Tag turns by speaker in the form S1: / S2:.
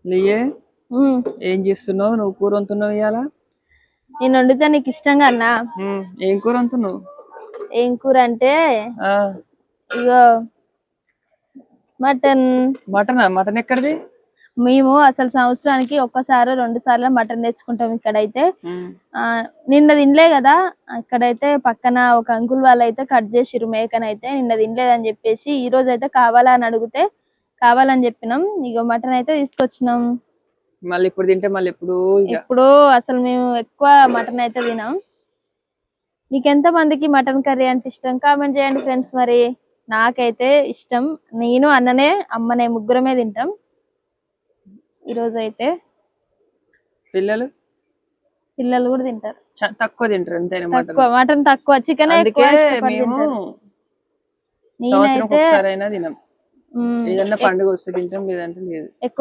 S1: లియే
S2: ఉమ్,
S1: ఏం చేస్తున్నావు? నువ్వు కూర వండుతున్నావు ఇవాళ?
S2: నేను వండితే నీకు ఇష్టంగా అన్నా.
S1: ఏం కూర వండుతున్నావు?
S2: ఏం కూర అంటే
S1: ఆ,
S2: ఇగో మటన్.
S1: మటన్ ఎక్కడిది?
S2: మేము అసలు సంవత్సరానికి ఒక్కసారి 2 సార్లు మటన్ తెచ్చుకుంటాం ఇక్కడైతే.
S1: ఉమ్,
S2: నిన్న తినలే కదా. ఇక్కడైతే పక్కన ఒక అంకుల్ వాళ్ళు అయితే కట్ చేసిర్రు మేకనైతే. నిన్న తినలేదని చెప్పేసి ఈ రోజు అయితే కావాలా అని అడిగితే కావాలని చెప్పినాం. ఇగో మటన్ అయితే తీసుకొచ్చినాం.
S1: మళ్ళీ ఇప్పుడు తింటే మళ్ళీ ఎప్పుడు ఇక
S2: ఎప్పుడో అసలు మేము ఎక్కువ మటన్ అయితే తినాం. నీకెంత మందికి మటన్ కర్రీ అంటే ఇష్టం? కామెంట్ చేయండి ఫ్రెండ్స్. మరి నాకైతే ఇష్టం. నేను అన్ననే అమ్మనే ముగ్గురమే తింటాం ఈరోజు అయితే.
S1: పిల్లలు
S2: పిల్లలు కూడా తింటారు.
S1: తక్కువ తింటారు అంతేనా?
S2: తక్కువ మటన్ తక్కువ, చికెన్ ఎక్కువ
S1: అందుకే
S2: ఇష్టపడి
S1: మేము
S2: తింటారు.
S1: సంవత్సరం
S2: నేనైతే
S1: ఒకసారి అయినా తినాం.
S2: మ్,
S1: ఏదన్నా పండుగ వస్తే తింటాం, లేదంటే లేదు.
S2: ఎక్కువ